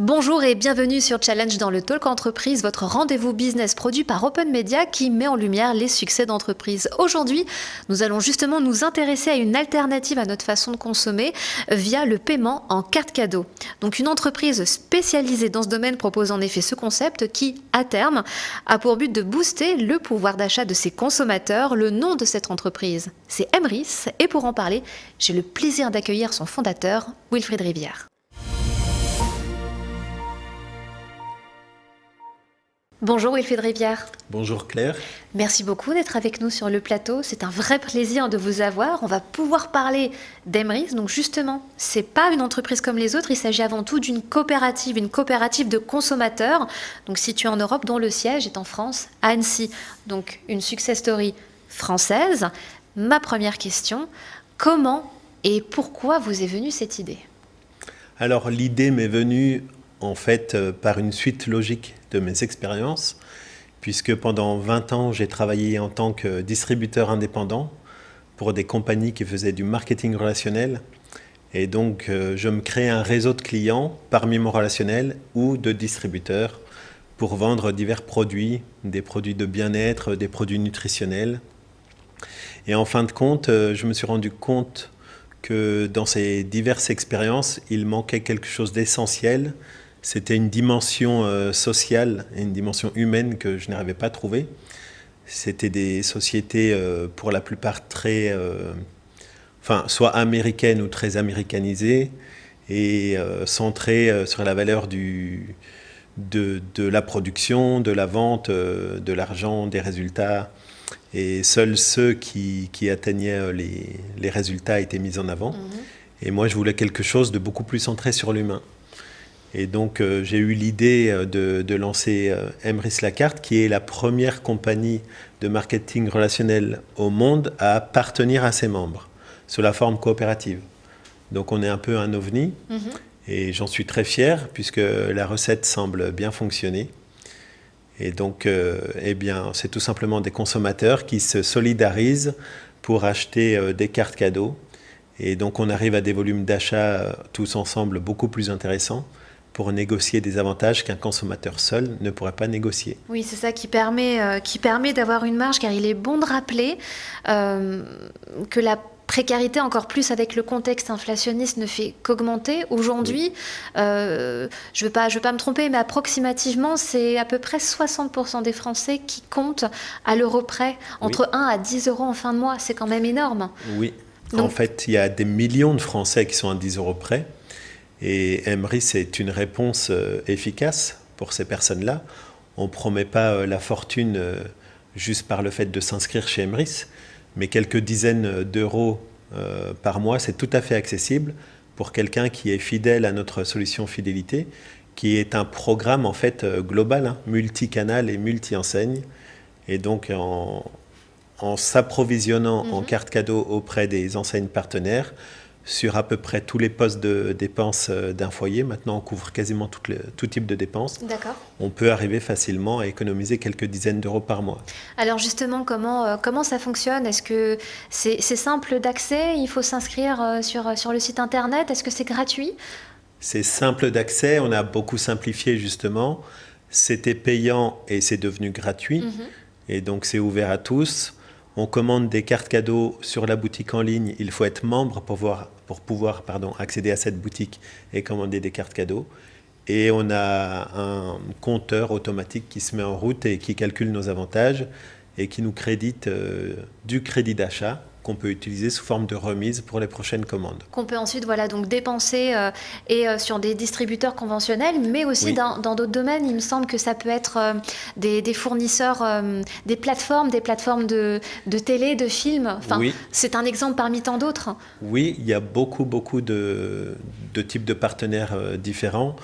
Bonjour et bienvenue sur Challenge dans le Talk Entreprise, votre rendez-vous business produit par Open Media qui met en lumière les succès d'entreprises. Aujourd'hui, nous allons justement nous intéresser à une alternative à notre façon de consommer via le paiement en carte cadeau. Donc une entreprise spécialisée dans ce domaine propose en effet ce concept qui, à terme, a pour but de booster le pouvoir d'achat de ses consommateurs. Le nom de cette entreprise, c'est Emrys et pour en parler, j'ai le plaisir d'accueillir son fondateur, Wilfried Rivière. Bonjour Wilfried Rivière. Bonjour Claire. Merci beaucoup d'être avec nous sur le plateau. C'est un vrai plaisir de vous avoir. On va pouvoir parler d'Emrys. Donc justement, c'est pas une entreprise comme les autres. Il s'agit avant tout d'une coopérative, une coopérative de consommateurs. Donc située en Europe, dont le siège est en France, à Annecy. Donc une success story française. Ma première question, comment et pourquoi vous est venue cette idée ? Alors l'idée m'est venue en fait par une suite logique de mes expériences, puisque pendant 20 ans, j'ai travaillé en tant que distributeur indépendant pour des compagnies qui faisaient du marketing relationnel. Et donc, je me créais un réseau de clients parmi mon relationnel ou de distributeurs pour vendre divers produits, des produits de bien-être, des produits nutritionnels. Et en fin de compte, je me suis rendu compte que dans ces diverses expériences, il manquait quelque chose d'essentiel. C'était une dimension sociale et une dimension humaine que je n'arrivais pas à trouver. C'était des sociétés pour la plupart très, soit américaines ou très américanisées et centrées sur la valeur de la production, de la vente, de l'argent, des résultats. Et seuls ceux qui atteignaient les résultats étaient mis en avant. Et moi, je voulais quelque chose de beaucoup plus centré sur l'humain. Et donc, j'ai eu l'idée de lancer Emrys La Carte, qui est la première compagnie de marketing relationnel au monde à appartenir à ses membres, sous la forme coopérative. Donc, on est un peu un ovni, et j'en suis très fier, puisque la recette semble bien fonctionner. Et donc, c'est tout simplement des consommateurs qui se solidarisent pour acheter des cartes cadeaux. Et donc, on arrive à des volumes d'achat tous ensemble beaucoup plus intéressants, pour négocier des avantages qu'un consommateur seul ne pourrait pas négocier. Oui, c'est ça qui permet d'avoir une marge, car il est bon de rappeler que la précarité, encore plus avec le contexte inflationniste, ne fait qu'augmenter. Aujourd'hui, je veux pas me tromper, mais approximativement, c'est à peu près 60% des Français qui comptent à l'euro près, entre 1 à 10 euros en fin de mois. C'est quand même énorme. Oui, donc, en fait, il y a des millions de Français qui sont à 10 euros près. Et Emrys est une réponse efficace pour ces personnes-là. On ne promet pas la fortune juste par le fait de s'inscrire chez Emrys, mais quelques dizaines d'euros par mois, c'est tout à fait accessible pour quelqu'un qui est fidèle à notre solution fidélité, qui est un programme en fait global, multicanal et multi-enseigne. Et donc en s'approvisionnant en cartes cadeaux auprès des enseignes partenaires, sur à peu près tous les postes de dépenses d'un foyer. Maintenant, on couvre quasiment tout type de dépenses. D'accord. On peut arriver facilement à économiser quelques dizaines d'euros par mois. Alors justement, comment ça fonctionne ? Est-ce que c'est simple d'accès ? Il faut s'inscrire sur le site internet ? Est-ce que c'est gratuit ? C'est simple d'accès. On a beaucoup simplifié justement. C'était payant et c'est devenu gratuit. Et donc, c'est ouvert à tous. On commande des cartes cadeaux sur la boutique en ligne. Il faut être membre pour pouvoir accéder à cette boutique et commander des cartes cadeaux. Et on a un compteur automatique qui se met en route et qui calcule nos avantages et qui nous crédite du crédit d'achat qu'on peut utiliser sous forme de remise pour les prochaines commandes. Qu'on peut ensuite donc dépenser sur des distributeurs conventionnels, mais aussi dans d'autres domaines. Il me semble que ça peut être des fournisseurs, des plateformes de télé, de films. C'est un exemple parmi tant d'autres. Oui, il y a beaucoup de types de partenaires différents.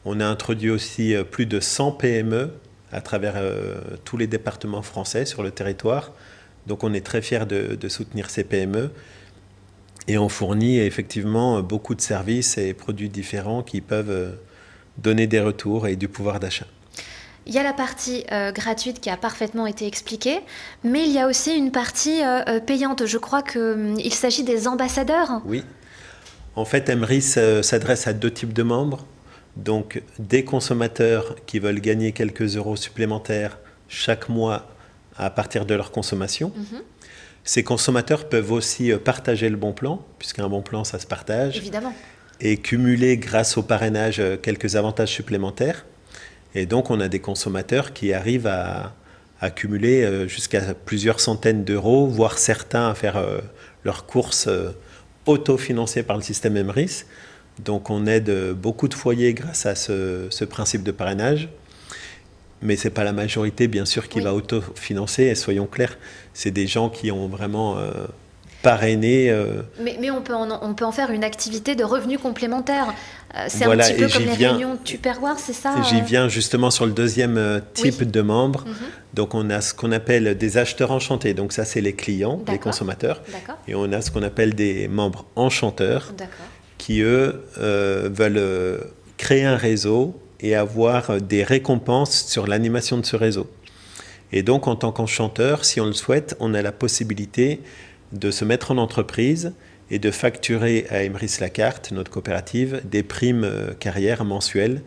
On a introduit aussi plus de 100 PME à travers tous les départements français sur le territoire. Donc on est très fiers de soutenir ces PME et on fournit effectivement beaucoup de services et produits différents qui peuvent donner des retours et du pouvoir d'achat. Il y a la partie gratuite qui a parfaitement été expliquée, mais il y a aussi une partie payante. Je crois qu'il s'agit des ambassadeurs. Oui. En fait, Emrys s'adresse à deux types de membres. Donc, des consommateurs qui veulent gagner quelques euros supplémentaires chaque mois à partir de leur consommation. Ces consommateurs peuvent aussi partager le bon plan, puisqu'un bon plan, ça se partage. Évidemment. Et cumuler, grâce au parrainage, quelques avantages supplémentaires. Et donc, on a des consommateurs qui arrivent à cumuler jusqu'à plusieurs centaines d'euros, voire certains à faire leurs courses autofinancées par le système Emrys. Donc, on aide beaucoup de foyers grâce à ce principe de parrainage. Mais ce n'est pas la majorité, bien sûr, qui va autofinancer. Et soyons clairs, c'est des gens qui ont vraiment parrainé. Mais on peut en faire une activité de revenus complémentaires. C'est voilà, un petit peu comme les réunions Tupperware, c'est ça J'y viens justement sur le deuxième type de membres. Donc, on a ce qu'on appelle des acheteurs enchantés. Donc, ça, c'est les clients, les consommateurs. Et on a ce qu'on appelle des membres enchanteurs qui, eux, veulent créer un réseau et avoir des récompenses sur l'animation de ce réseau. Et donc, en tant qu'enchanteur, si on le souhaite, on a la possibilité de se mettre en entreprise et de facturer à Emrys Lacarte, notre coopérative, des primes carrières mensuelles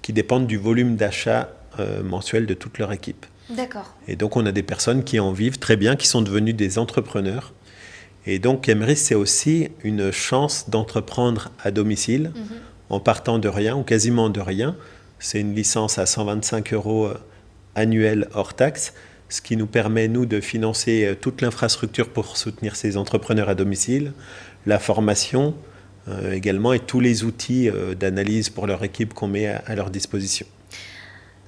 qui dépendent du volume d'achat mensuel de toute leur équipe. D'accord. Et donc, on a des personnes qui en vivent très bien, qui sont devenues des entrepreneurs. Et donc, Emrys, c'est aussi une chance d'entreprendre à domicile, en partant de rien, ou quasiment de rien. C'est une licence à 125 € annuels hors taxe, ce qui nous permet, nous, de financer toute l'infrastructure pour soutenir ces entrepreneurs à domicile, la formation également, et tous les outils d'analyse pour leur équipe qu'on met à leur disposition.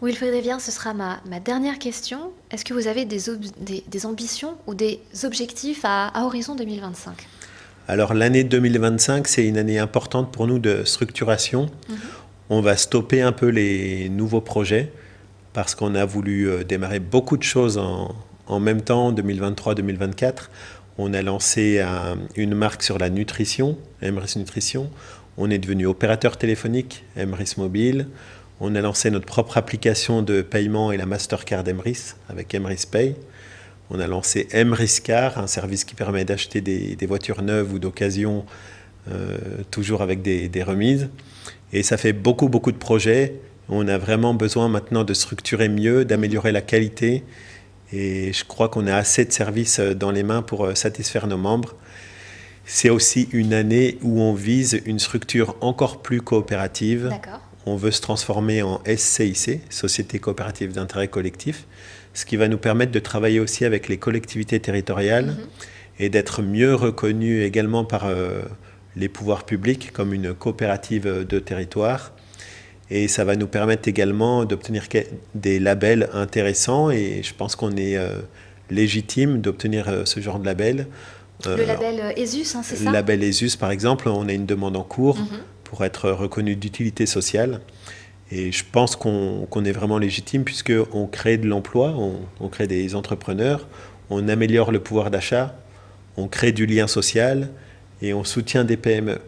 Wilfried Rivière, ce sera ma dernière question. Est-ce que vous avez des ambitions ou des objectifs à horizon 2025 ? Alors, l'année 2025, c'est une année importante pour nous de structuration. On va stopper un peu les nouveaux projets parce qu'on a voulu démarrer beaucoup de choses en même temps, 2023-2024. On a lancé une marque sur la nutrition, Emrys Nutrition. On est devenu opérateur téléphonique, Emrys Mobile. On a lancé notre propre application de paiement et la Mastercard Emrys avec Emrys Pay. On a lancé Emrys Car, un service qui permet d'acheter des voitures neuves ou d'occasion, toujours avec des remises. Et ça fait beaucoup de projets. On a vraiment besoin maintenant de structurer mieux, d'améliorer la qualité. Et je crois qu'on a assez de services dans les mains pour satisfaire nos membres. C'est aussi une année où on vise une structure encore plus coopérative. D'accord. On veut se transformer en SCIC, Société coopérative d'intérêt collectif, ce qui va nous permettre de travailler aussi avec les collectivités territoriales et d'être mieux reconnus également par les pouvoirs publics comme une coopérative de territoire. Et ça va nous permettre également d'obtenir des labels intéressants et je pense qu'on est légitime d'obtenir ce genre de label. Le label ESUS, c'est ça ? Le label ESUS, par exemple, on a une demande en cours pour être reconnu d'utilité sociale. Et je pense qu'on est vraiment légitime puisqu'on crée de l'emploi, on crée des entrepreneurs, on améliore le pouvoir d'achat, on crée du lien social et on soutient des PME.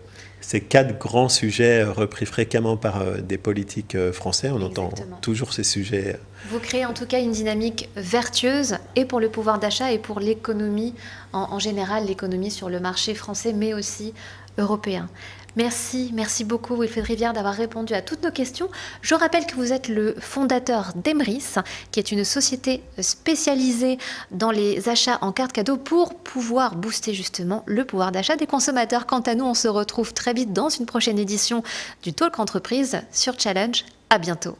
Ces 4 grands sujets repris fréquemment par des politiques français. On entend toujours ces sujets. Vous créez en tout cas une dynamique vertueuse et pour le pouvoir d'achat et pour l'économie en général, l'économie sur le marché français mais aussi européen. Merci beaucoup Wilfried Rivière d'avoir répondu à toutes nos questions. Je rappelle que vous êtes le fondateur d'Emrys, qui est une société spécialisée dans les achats en carte cadeau pour pouvoir booster justement le pouvoir d'achat des consommateurs. Quant à nous, on se retrouve très vite dans une prochaine édition du Talk Entreprise sur Challenge. À bientôt.